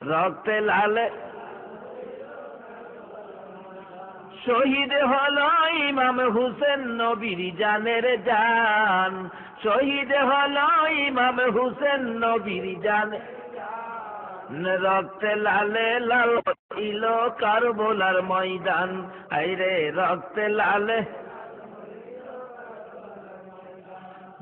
রক্তে লালে শহীদ হলো ইমাম হুসেন নবীর জানের জান, শহীদ হলো ইমাম হুসেন নবীর জান। রক্তে লালে লাল ইলো কারবালার ময়দান, আইরে রক্তে লালে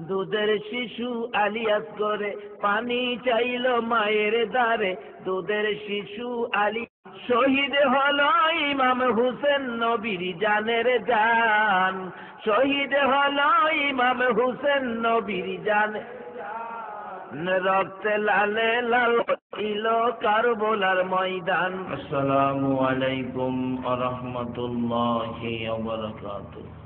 দুধের শিশু আলিয়াস করে পানি চাইলো মায়ের দ্বারে, দুধের শিশু আলী শহীদ হলো ইমাম হুসেন নবীর জানের জান, শহীদ হলো ইমাম হুসেন নবীর জান। রক্তে লালে লাল ইলো কারবালার ময়দান। আসসালামু আলাইকুম ওয়া রাহমাতুল্লাহি ওয়া বারাকাতুহু।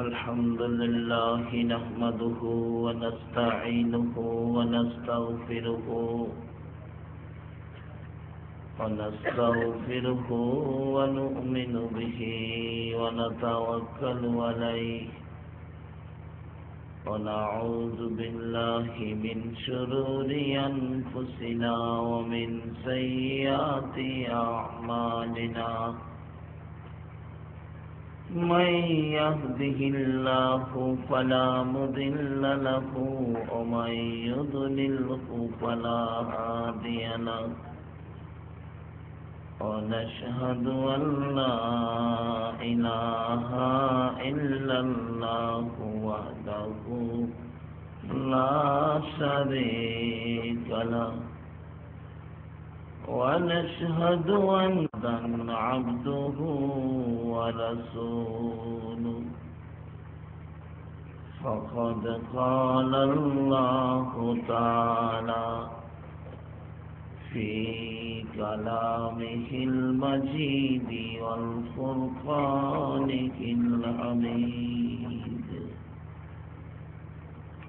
الحمد لله نحمده ونستعينه ونستغفره ونؤمن به ونتوكل عليه ونعوذ بالله من شرور أنفسنا ومن سيئات أعمالنا، من يهده الله فلا مضل له ومن يضلله فلا هادي له، ونشهد أن لا إله إلا الله وحده لا شريك له، ونشهد أن عبده ورسوله. فقد قال الله تعالى في كلامه المجيد والفرقانه الحميد: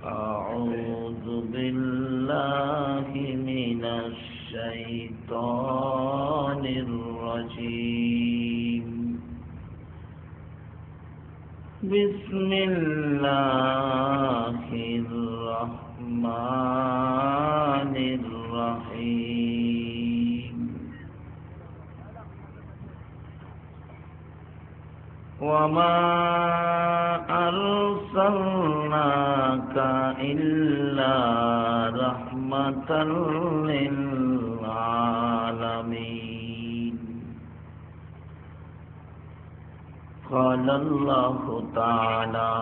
أعوذ بالله من الشيطان الرجيم، بسم الله الرحمن الرحيم. وما أرسلناك إلا رحمة للعالمين. قال الله تعالى: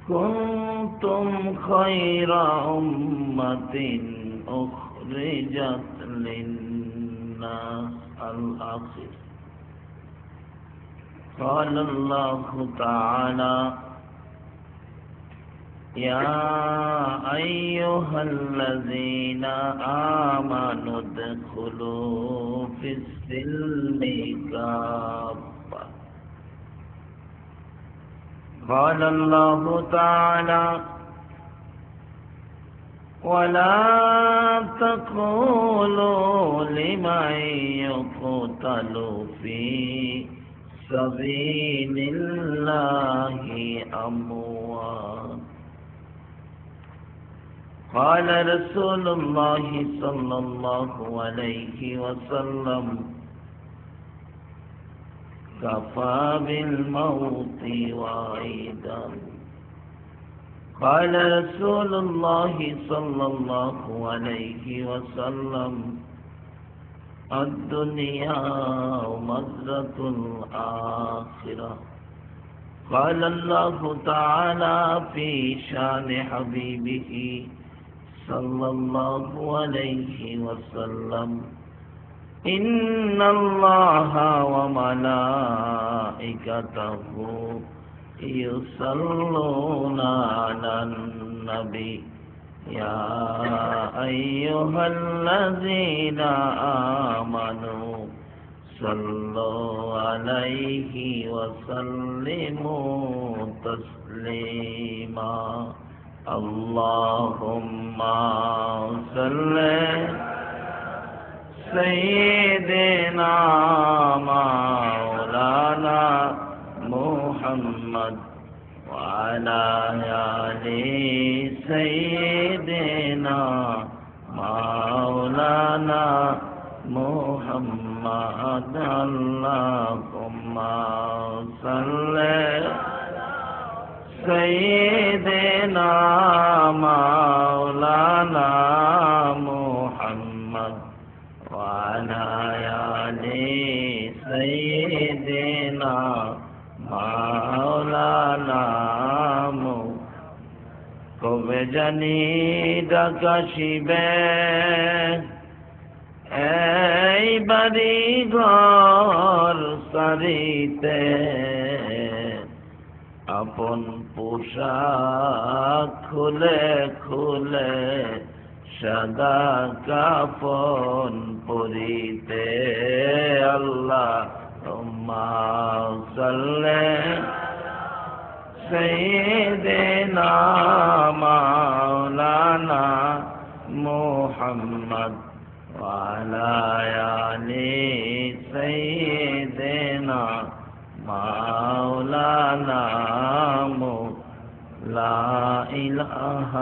كنتم خير أمة أخرجت للناس. الآخر. قال الله تعالى: يا أيها الذين آمنوا ادخلوا في السلم كافة. قال الله تعالى: ولا تقولوا لمن يقتل في سبيل الله أموات. قال رسول الله صلى الله عليه وسلم: كفى بالموت وعيدا. قال رسول الله صلى الله عليه وسلم: الدنيا مزرعة الآخرة. قال الله تعالى في شان حبيبه صلى الله عليه وسلم: إن الله وملائكته يصلون على النبي يا أيها الذين آمنوا صلوا عليه وسلموا تسليما. اللهم صل سيدنا مولانا محمد وعلى آل سيدنا مولانا محمد اللهم صل سيدنا مولانا محمد وعلى آل سيدنا مولانا কবে জানি ডাকাশিবে এই বাড়ি ঘর সারিতে আপন পোশাক খুলে খুলে সাদা কাফন পরিতে আল্লাহুম্মা সাল্লি سيدنا مولانا محمد وعلى آل سيدنا مولانا لا إله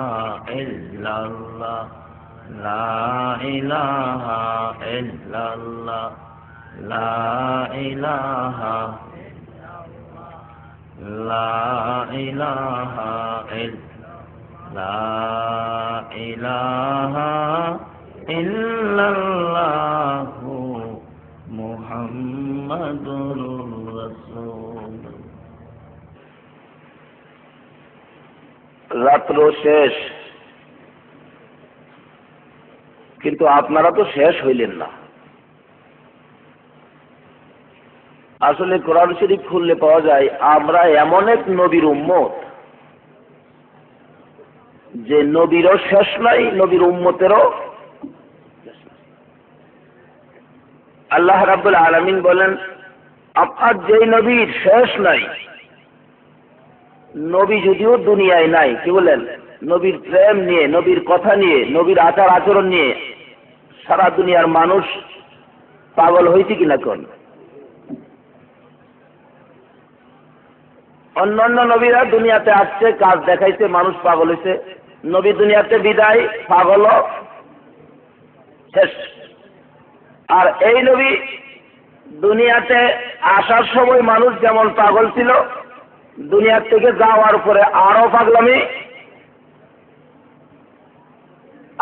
إلا الله لا إله إلا الله لا إله لا إله إلا الله محمد رسول রাত্র শেষ, কিন্তু আপনারা তো শেষ হইলেন না। আসলে কোরআন শরীফ খুললে পাওয়া যায় আমরা এমন এক নবীর উম্মত যে নবীরও শেষ নাই, নবীর উম্মতেরও। আল্লাহ রাব্বুল আলামিন বলেন আপনার যেই নবীর শেষ নাই, নবী যদিও দুনিয়ায় নাই, কি বলেন, নবীর প্রেম নিয়ে, নবীর কথা নিয়ে, নবীর আচার আচরণ নিয়ে সারা দুনিয়ার মানুষ পাগল হয়েছে কিনা কোন? অন্যান্য নবীরা দুনিয়াতে আসছে, কাজ দেখাইছে, মানুষ পাগল হয়েছে। নবী দুনিয়াতে বিদায়, পাগল শেষ। আর এই নবী দুনিয়াতে আসার সময় মানুষ যেমন পাগল ছিল, দুনিয়ার থেকে যাওয়ার পরে আরো পাগলামি।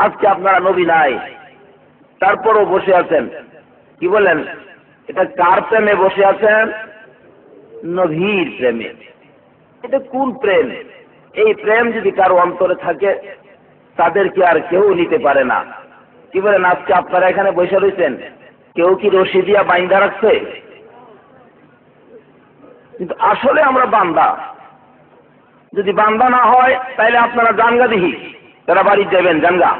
আজকে আপনারা নবী নাই, তারপরও বসে আছেন, কি বলেন, এটা কার প্রেমে বসে আছেন? নবীর প্রেমে। এটা কোন প্রেম? এই প্রেম যদি কারো অন্তরে থাকে তাদেরকে আর কেউ নিতে পারে না। কি বলেন, আজকে আপনারা এখানে বসে রয়েছেন, কেউ কি রশি দিয়া বাইন্ধা রাখছে? কিন্তু আসলে আমরা বান্দা। যদি বান্দা না হয় তাহলে আপনারা জানগা দিহি, তারা বাড়ি যাবেন, জানগা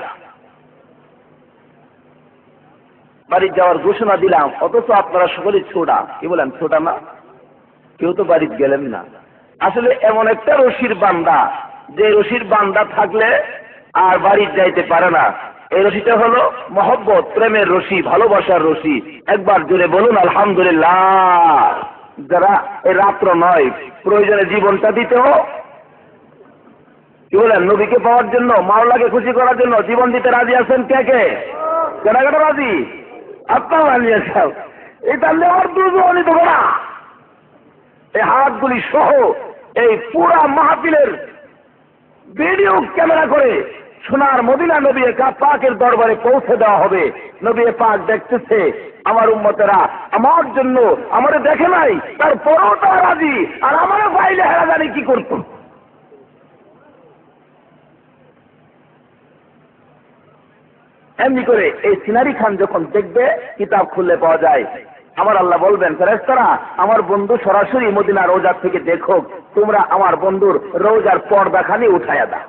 বাড়ি যাওয়ার ঘোষণা দিলাম, অথচ আপনারা সকলে ছোটা। কি বলেন, ছোটা না? কেউ তো বাড়ি গেলেন না। আসলে এমন একটা রশির বান্দা, যে রশির বান্দা থাকলে আর বাড়ি যাইতে পারে না। এই রশিটা হলো মহব্বত, প্রেমের রশি, ভালোবাসার রশি। একবার জোরে বলুন আলহামদুলিল্লাহ। যারা এই রাত্র নয়, প্রয়োজনে জীবনটা দিতেও, কি বলেন, নবীকে পাওয়ার জন্য, মাওলাকে খুশি করার জন্য জীবন দিতে রাজি আছেন কে কে? কেনাকাটা রাজি? আপনার রাজি আছেন? এই তাহলে আমার দুর্বল করা এই হাতগুলি সহ এই পুরা মাহফিলের ভিডিও ক্যামেরা করে সোনার মদিনা নবী পাকের দরবারে পৌঁছে দেওয়া হবে। নবী পাক দেখতেছে আমার উম্মতেরা আমার জন্য, আমারে দেখে নাই, তার পরোটা রাজি, আর আমারও পাইলে হেরা জানি কি করত। এমনি করে এই সিনারি খান যখন দেখবে, কিতাব খুললে পাওয়া যায়, আমার আল্লাহ বলবেন ফেরেশতারা আমার বন্ধু সরাসরি মদিনা রোজার থেকে দেখো, তোমরা আমার বন্ধুর রোজার পর্দাখানি উঠাইয়া দাও।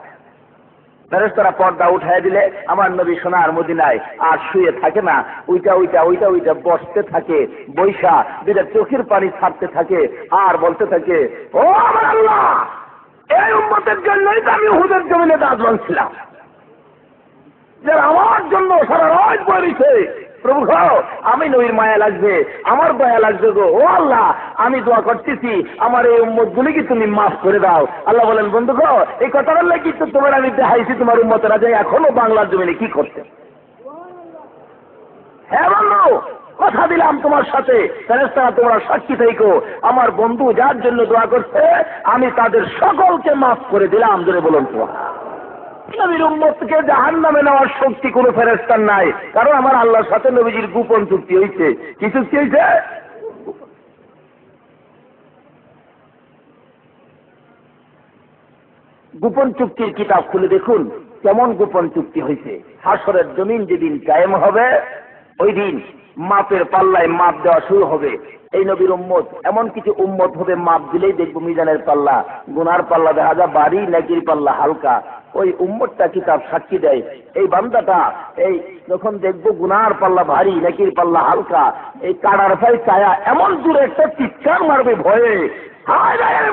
ফেরেশতারা পর্দা উঠাইয়া দিলে আমার নবী সোনার মদিনায় আর শুয়ে থাকে না, উইটা উইটা উইটা উইটা বসতে থাকে, বৈশা দুইটা চোখের পানি ছাড়তে থাকে, আর বলতে থাকে, ও আমার আল্লাহ, এই উম্মতের জন্যই তো আমি উহুদের জমিনে দাঁত ভাঙছিলাম, যে আমার জন্য সারা রাত বলিছে, প্রভু গো আমি নবীর মায়া লাগবে, আমার দয়া লাগবে গো, ও আল্লাহ আমি দোয়া করতেছি আমার এই উম্মতগুলিকে তুমি মাফ করে দাও। আল্লাহ বলেন বন্ধু গো এই কথাটা লাগি তো তোমার আমি দেখাইছি তোমার উম্মতেরা যে এখনো বাংলার জমিনে কি করতে। হ্যাঁ বন্ধু কথা দিলাম তোমার সাথে, ফেরেশতারা তোমরা সাক্ষী থেকো, আমার বন্ধু যার জন্য দোয়া করছে আমি তাদের সকলকে মাফ করে দিলাম। জোরে বলুন তো। নবীর উম্মতকে জাহান্নামে নেওয়ার শক্তি কোনো ফেরেশতার নাই, কারণ আমার আল্লাহর সাথে নবীজির গোপন চুক্তি হয়েছে। কি চুক্তি হয়েছে? গোপন চুক্তির কিতাব খুলে দেখুন কেমন গোপন চুক্তি হয়েছে। হাসরের জমিন যেদিন কায়েম হবে ওই দিন মাপের পাল্লায় মাপ দেওয়া শুরু হবে। এই নবীর উম্মত এমন কিছু উম্মত হবে মাপ দিলেই দেখবো মিজানের পাল্লা, গুনার পাল্লা দেখা যায় বাড়ি, নেকির পাল্লা হালকা। ওই উম্মতটা কিতাব সাক্ষী দেয় এই বান্দাটা এই যখন দেখবো গুনার পাল্লা ভারী, নেকির পাল্লা হালকা, এই কাটার ফাই ছায়া এমন দূরে একটা চিৎকার মারবে ভয়ে,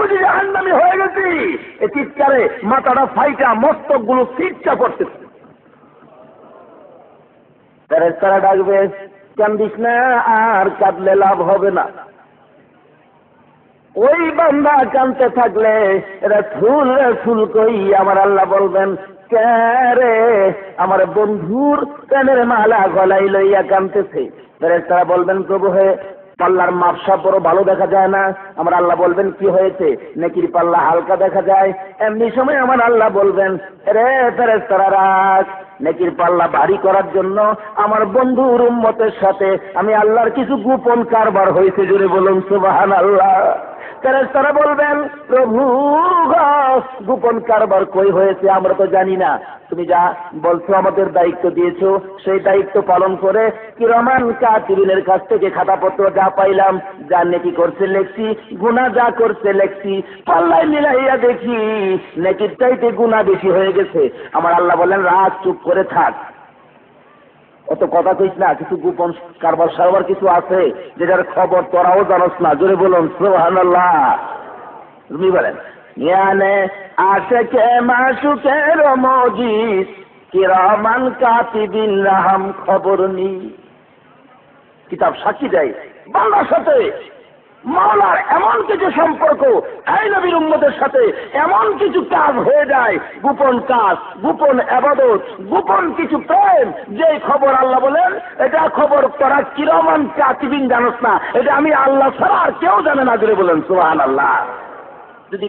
বুঝি জাহান্নামী হয়ে গেছি। এই চিৎকারে মাথাটা ফাইটা মস্তক গুলো চিৎকা পড়তেছে। ফেরেশতারা ডাকবে কান্দিস না, আর কাঁদলে লাভ হবে না। ওই বান্দা কাঁদতে থাকলে রাসূল রাসূল কই আমার আল্লাহ বলবেন কে রে আমার বন্ধুর কানের মালা গলায় লইয়া কাঁদতেছে। ফেরেশতারা বলবেন প্রভু হে পাল্লার মাপসা বড় ভালো দেখা যায় না। আমার আল্লাহ বলবেন কি হয়েছে? নেকির পাল্লা হালকা দেখা যায়। এমনি সময় আমার আল্লাহ বলবেন রে ফেরেশতারা রাখ, নেকির পাল্লা ভারী করার জন্য আমার বন্ধুর উম্মতের সাথে আমি আল্লাহর কিছু গোপন কারবার হয়েছে। জোরে বলুন সুবহানাল্লাহ। ফেরেশতারা বলবেন প্রভু গোপন কারবার কই হয়েছে আমরা তো জানি না, তুমি যা বলছো আমাদের দায়িত্ব দিয়েছো সেই দায়িত্ব পালন করে কিরামান কাতিবিনের কাছ থেকে খাতাপত্র যা পাইলাম, যা নেকি করছে লেখছি, গুনাহ যা করছে লেখছি, পাল্লায় মিলাইয়া দেখি নেকির চাইতে গুনাহ বেশি হয়ে গেছে। আমার আল্লাহ বলেন রাত চুপ করে থাক, অত কথা কইস না, কিছু গোপন কারবার সারবার কিছু আছে যেটার খবর তোরাও জানোস না। জোরে বলুন সুবহানাল্লাহ। তুমি বলেন ইয়ানে আশিকে মাশুকের মজিদ কিরামান কাতিবিন রাহাম খবর নি। কিতাব সাক্ষী দেয় বান্দার সাথে মাওলার এমন কিছু সম্পর্ক, এই নবীর উম্মতের সাথে এমন কিছু কাজ হয়ে যায়, গোপন কাজ, গোপন ইবাদত, গোপন কিছু প্রেম, যে খবর আল্লাহ বলেন এটা খবর তোরা কিরামান কাতিবিন জানোস না, এটা আমি আল্লাহ ছাড়া আর কেউ জানে না। জোরে বলেন সুবহানাল্লাহ। যদি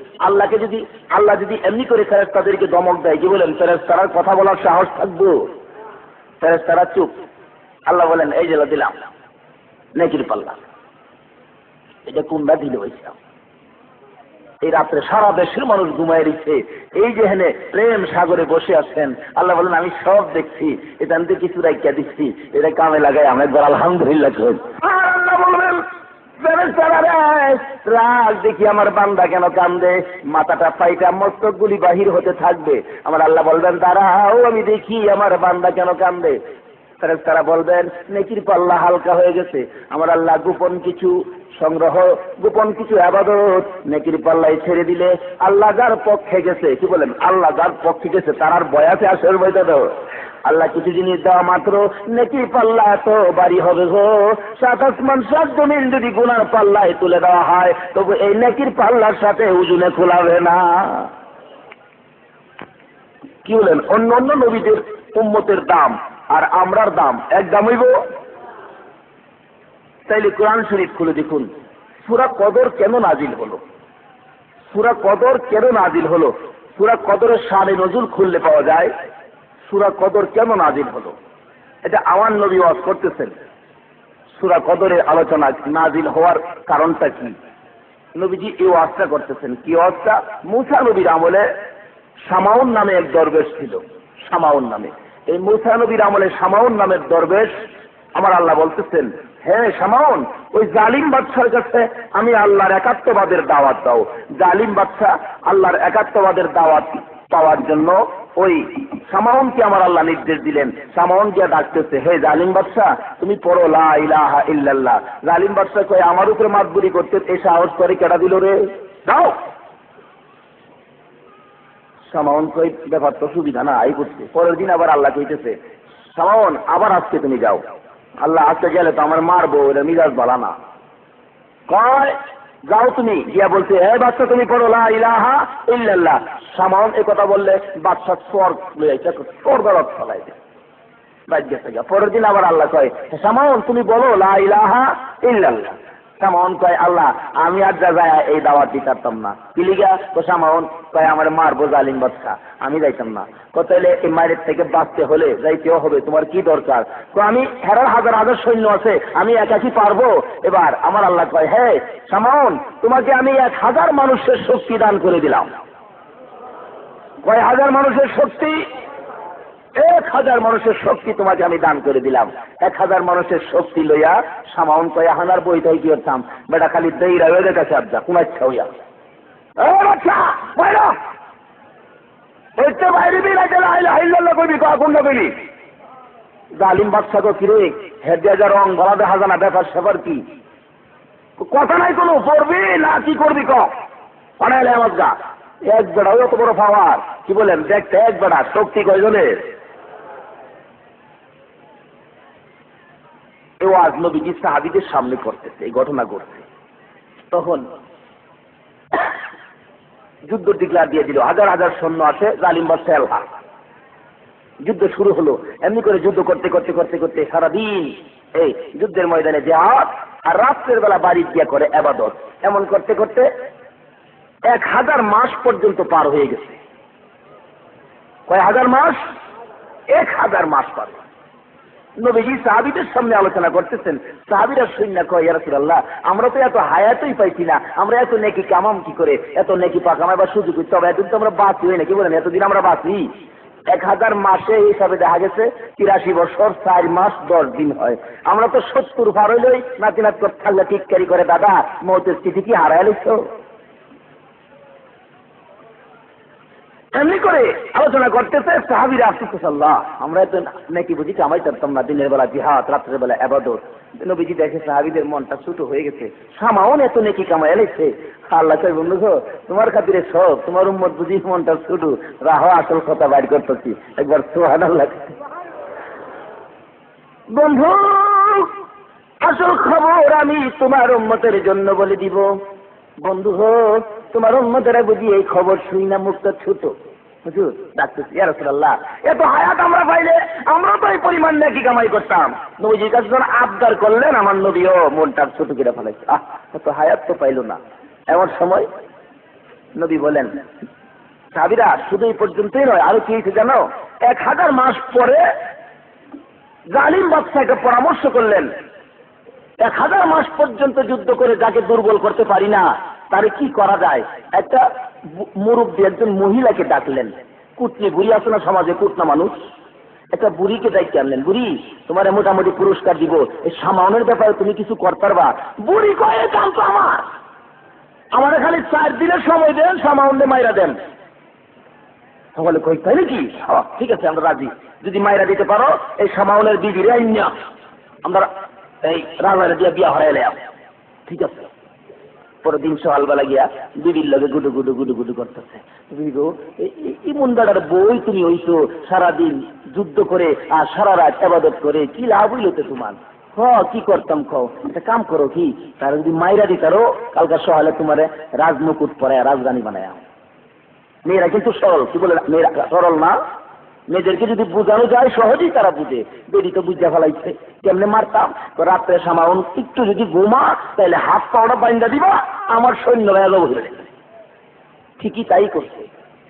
আল্লাহ যদি এমনি করে ফেরেশতাদেরকে ধমক দেয়, কি বলেন ফেরেশতার কথা বলার সাহস থাকবো? ফেরেশতারা চুপ। আল্লাহ বলেন এই যে দিলাম নেকির পাল্লা, এটা কোনটা দিল হয়েছে? এই রাত্রে সারা দেশের মানুষ ঘুমায় দিচ্ছে, এই যে হেনে প্রেম সাগরে বসে আছেন, আল্লাহ বলেন আমি সব দেখছি, এটা আমি কিছু রাইকা দিচ্ছি, এটা কামে লাগাই আমি একবার আলহামদুলিল্লাহ করি। আর আল্লাহ বলবেন রাগ দেখি আমার বান্দা কেন কান্দে, মাথাটা ফাইটা মস্তক গুলি বাহির হতে থাকবে। আমার আল্লাহ বলবেন দাঁড়াও আমি দেখি আমার বান্দা কেন কান্দে। ফেরেশতারা বলবেন নেকির পাল্লা হালকা হয়ে গেছে। আমার আল্লাহ গোপন কিছু সংগ্রহ, গোপন কিছু ইবাদত নেকির পাল্লায় ছেড়ে দিলে আল্লাহ যার পক্ষে গেছে, কি বলেন আল্লাহ যার পক্ষে গেছে তার আর বয়াসে আসল বইতে দাও। আল্লাহ কিছু জিনিস দেওয়া মাত্র নেকির পাল্লা এত বাড়ি হবে গো, সাত আসমান সাত জমিন যদি গুনার পাল্লায় তুলে দেওয়া হয় তবু এই নেকির পাল্লার সাথে ওজনে খোলাবে না। কি বলেন? অন্য অন্য নবীদের উম্মতের দাম আর আমরার দাম এক দাম হইব? তাইলে কোরআন শরীফ খুলে দেখুন সূরা কদর কেন নাজিল হলো, সূরা কদর কেন নাজিল হলো, সূরা কদরের শানে নজুল খুললে পাওয়া যায় সূরা কদর কেন নাজিল হলো। এটা আমার নবী ওয়াজ করতেছেন, সূরা কদরের আলোচনা নাজিল হওয়ার কারণটা কি। নবীজি এই ওয়াজটা করতেছেন। কি ওয়াজটা? মুসা নবীর আমলে শামাউন নামে এক দরবেশ ছিল, শামাউন নামে। এই মুসা নবীর আমলে শামাউন নামের দরবেশ আমার আল্লাহ বলতেছেন হ্যাঁ শামাউন ওই জালিম বাদশার কাছে আমি আল্লাহর একাত্মবাদের দাওয়াত দাও। জালিম বাদশা আল্লাহর একাত্মবাদের দাওয়াত পাওয়ার জন্য ওই শামাউনকে আমার আল্লাহ নির্দেশ দিলেন। শামাউন গিয়া ডাকতেছে হে জালিম বাদশা তুমি পড়ো লা ইলাহা ইল্লাল্লাহ। জালিম বাদশা কয় আমার উপরে মাতবুরি করতে এই সাহস করে কেডা দিল রে, দাও। শামাউন কই ব্যাপার তো সুবিধা না আই করছে। পরের দিন আবার আল্লাহ কইতেছে শামাউন আবার আজকে তুমি যাও, আল্লাহ আজকে গেলে তো আমার মারবো, এটা মিজাজ বলা না। কয় যাও তুমি গিয়া বলছে, হে বাচ্চা তুমি পড়ো লা ইলাহা ইল্লাল্লাহ। শামাউন এই কথা বললে বাচ্চা স্বর গলত ফলাই দেয়, বাইর গেছে গা। পরের দিন আবার আল্লাহ কয়, শামাউন তুমি বলো লা ইলাহা ইল্লাল্লাহ। শামাউন কয়, আল্লাহ আমি আর যা যায় এই দাওয়াত দিতাম না। কি লিগা? তো শামাউন কয়, আমার মারবো জালিম বাদশা, আমি যাইতাম না। তাহলে এই মায়ের থেকে বাঁচতে হলে যাইতেও হবে, তোমার কি দরকার? তো আমি হাজার হাজার সৈন্য আছে, আমি একাকি পারবো? এবার আমার আল্লাহ কয়, হে শামাউন তোমাকে আমি 1000 মানুষের শক্তি দান করে দিলাম। কয় হাজার মানুষের শক্তি? 1000 মানুষের শক্তি তোমাকে আমি দান করে দিলাম। 1000 মানুষের শক্তি লইয়া শামাউন কয়া হানার বইটাই কি করতাম, বেটা খালি দেইরা হয়ে গেছে আর যা কোন ইচ্ছা হইয়া আচ্ছা বাইরা বাইরে কবি কোন কবি জালিম বাদশা তো কিরে হেজার রং গলা দেখা জানা ব্যাপার সেবার কি কথা নাই কোনো, পড়বি না কি করবি কনাইলে আমার যা এক বেড়া অত বড় পাওয়ার কি বলেন দেখতে, এক বেড়া শক্তি কয়জনের? এ আজ নবীজি সাহাবীদের সামনে করতেছে, এই ঘটনা ঘটছে। তখন যুদ্ধ ডিক্লার দিয়ে দিল, হাজার হাজার সৈন্য আছে, জালিম বাদশা এলাহা। যুদ্ধ শুরু হলো। এমনি করে যুদ্ধ করতে করতে করতে করতে সারাদিন এই যুদ্ধের ময়দানে জিহাদ, আর রাত্রের বেলা বাড়ি গিয়া করে ইবাদত। এমন করতে করতে 1000 মাস পর্যন্ত পার হয়ে গেছে। কয় হাজার মাস? 1000 মাস পার। নবীজি সাহাবীদের সামনে আলোচনা করতেছেন। সাহাবীরা শুনে কয়, ইয়া রাসূলুল্লাহ আমরা তো এত হায়াতই পাইছি না, আমরা এত নেকি কামাম কি করে, এত নেকি পাকামার বা সুযোগ হচ্ছে, এতদিন তো আমরা বাঁচি হই না, কি বলেন এতদিন আমরা বাঁচি? 1000 মাসে হিসাবে দেখা গেছে 83 বছর 4 মাস 10 দিন হয়। আমরা তো 70 পার হইলই নাতি নাত করে থাকলে টিটকারি করে, দাদা মৌতের চিঠি কি হারায় লিখছ? এমনি করে আলোচনা করতেছে সাহাবীরা আসতেছে, আল্লাহ আমরা তো নাকি বুঝি কামাই করতাম না, দিনের বেলা জিহাদ, রাত্রের বেলা ইবাদত। নবীজি দেখে সাহাবীদের মনটা ছোট হয়ে গেছে, সামাউন এত নেকি কামাই এলাইছে। আল্লাহ কই, বন্ধু গো তোমার খাতিরে সব, তোমার উম্মত বুঝি মনটা ছোট, রাহো আসল কথা বাইর করতেছি, একবার সুবহানাল্লাহ। বন্ধু আসল খবর আমি তোমার উম্মতের জন্য বলে দিব। বন্ধু হো তোমার উম্মতেরা বুঝি এই খবর শুই না মুখটা ছোট। হুজুর ডাকতেছি, ইয়া রাসূলুল্লাহ এত হায়াত আমরা পাইলে আমরা তো এই পরিমাণ নাকি কামাই করতাম। নবীজির কাছে যখন আবদার করলেন, আমার নবীও মনটা ছোট করে ফেলাইছে, এত হায়াত তো পাইল না। এমন সময় নবী বলেন, সাহাবীরা শুধু এই পর্যন্তই নয়, আরো কি হয়েছে জানো? 1000 মাস পরে জালিম বাদশাকে পরামর্শ করলেন, 1000 মাস পর্যন্ত যুদ্ধ করে যাকে দুর্বল করতে পারি না তারে কি করা যায়? একটা মুরব্বী একজন মহিলাকে ডাকলেন, কুটনি বুড়ি আছে না সমাজে, কুটনা মানুষ, একটা বুড়িকে ডাইকে আনলেন, বুড়ি তোমার মোটামুটি পুরস্কার দিব, এই সামাউনের ব্যাপারে তুমি কিছু করতে পারবা? বুড়ি কয়ে কাম তো আমার খালি 4 দিনের সময় দেন, সামাউন্ডে মাইরা দেন। সকলে কই তাই নাকি? ঠিক আছে আমরা রাজি, যদি মাইরা দিতে পারো এই সামাউনের বিবিরে আইনা আমরা এই রাজারে দিয়া বিয়া হরাইলাম। ঠিক আছে। পরের দিন সকালবেলা গিয়া বিবির লগে গুডু গুডু গুডু গুডু করতেছে, ইমনদার বই তুমি হইছো, সারাদিন যুদ্ধ করে আর সারা রাত ইবাদত করে কি লাভ হইল তো তোমার? কি করতাম কও, একটা কাম করো, কি তার যদি মাইরা দিতারো কালকা সকালে তোমার রাজমুকুট পরায় রাজধানী বানায়। মেয়েরা কিন্তু সরল, কি বলে মেয়েরা সরল না? মেয়েদেরকে যদি বোঝানো যায় সহজেই তারা বুঝে। বেরি তো বুঝা ফেলাইছে, কেমনে মারতাম? রাত্রে সামাউন একটু যদি ঘুমা তাহলে হাত পাওয়াটা বাইন্দা দিবা, আমার সৈন্য হয়ে। ঠিকই তাই করছে।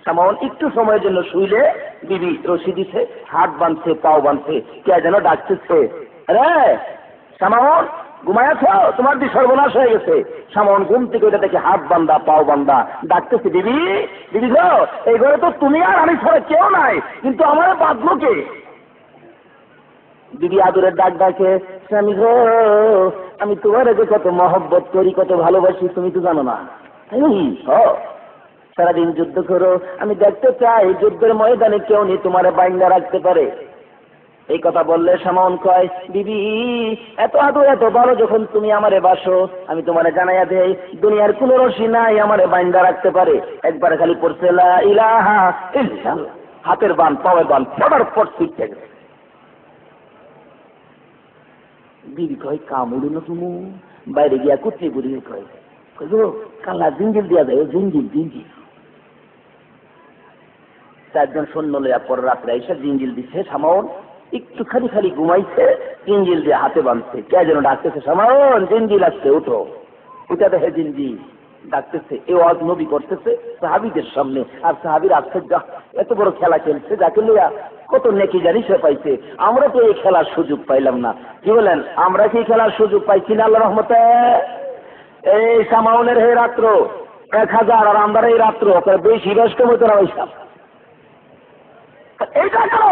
সামাউন একটু সময়ের জন্য শুইলে বিবি রশি দিছে, হাত বাঁধছে, পাও বাঁধছে, কে যেন ডাকতেছে, রে সামাউন ঘুমায়াছ, তোমার দি সর্বনাশ হয়ে গেছে। সামাউন ঘুম থেকে ওইটা দেখে হাত বান্ধা, পাও বান্ধা, ডাকতেছে, বিবি বিবি গো এই ঘরে তো তুমি আর আমি ছাড়া কেউ নাই, কিন্তু আমার বাঁধলো কে? বিবি আদরের ডাক ডাকে, স্বামী গো আমি তোমার আগে কত মহব্বত করি, কত ভালোবাসি, তুমি তো জানো না। সারাদিন যুদ্ধ করো, আমি দেখতে চাই যুদ্ধের ময়দানে কেউ নেই তোমার বাইন্দা রাখতে পারে। এই কথা বললে সামাউন কয়, বিবি এত আদর এত ভালো যখন তুমি আমারে বাসো, আমি তোমারে জানাইয়া দেই দুনিয়ার কোন রশি নাই আমারে বাইন্দা রাখতে পারে। একবার খালি পড়ছে লা ইলাহা ইল্লাল্লাহ, হাতের বান পাওয়ের বান ফটার ফট ছুটতে গেছে। বিবি কয় কামড়ু না তুমি বাইরে গিয়া কুচি বুড়ি কয় গো কালা জিঞ্জিল দিয়া যায় জিঞ্জিল জিঞ্জিল। চারজন সৈন্য লইয়া পর রাত্রে এসে জিঞ্জিল দিচ্ছে, সামাউন একটু খালি খালি ঘুমাইছে, জিঞ্জিল দিয়ে হাতে বাঁধছে, কে যেন ডাকতেছে সামাউন জিঞ্জিল আসছে উঠো, ওটা দেখে জিঞ্জিল ডাকতেছে। এ ওয়াজ নবী করতেছে সাহাবীদের সামনে, আর সাহাবীর আশ্চর্য, এত বড় খেলা খেলছে যাকে লইয়া কত নেকি জানি সে পাইছে, আমরা তো এই খেলার সুযোগ পাইলাম না। কি বলেন, আমরা কি খেলার সুযোগ পাইছি না আল্লাহর রহমতে? এই সামাউনের হে রাত্র 1000 আর আমরা এই রাত্র বেশি ব্যস্ত হতো না ওইসব। এইটা কেন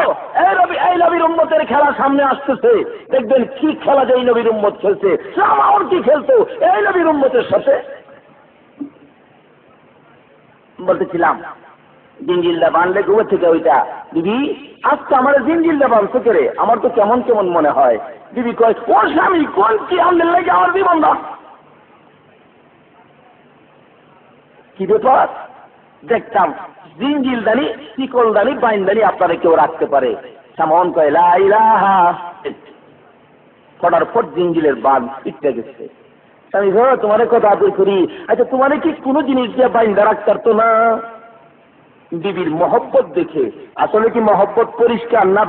এই নবীর উম্মতের খেলা সামনে আসতেছে, দেখবেন কি খেলা যে এই নবীর উম্মত খেলছে, সামাউন কি খেলতো এই নবীর উম্মতের সাথে। বলতেছিলাম জিঞ্জিলটা বানলে ঘুমে থেকে ওইটা দিদি আজকে আমার জিঞ্জিলটা বানছে করে আমার তো কেমন কেমন মনে হয়। দিদি কয় ও স্বামী কোন কি আমাদের লাগে আমার বিবন্ধ কি ব্যাপার, দেখতাম জিঞ্জিলদানি শিকলদানি বাইনদানি আপনারা কেউ রাখতে পারে। সামন কয় লা ইলাহা, ফটার ফট জিঞ্জিলের বান ইটতে গেছে। আমি তোমার কথা আদর করি, আচ্ছা তোমার কি কোনো জিনিস দিয়ে বাইন্দা রাখতে পারতো না? বিবির মহব্বত দেখে, আসলে কি মহব্বত পরিষ্কার না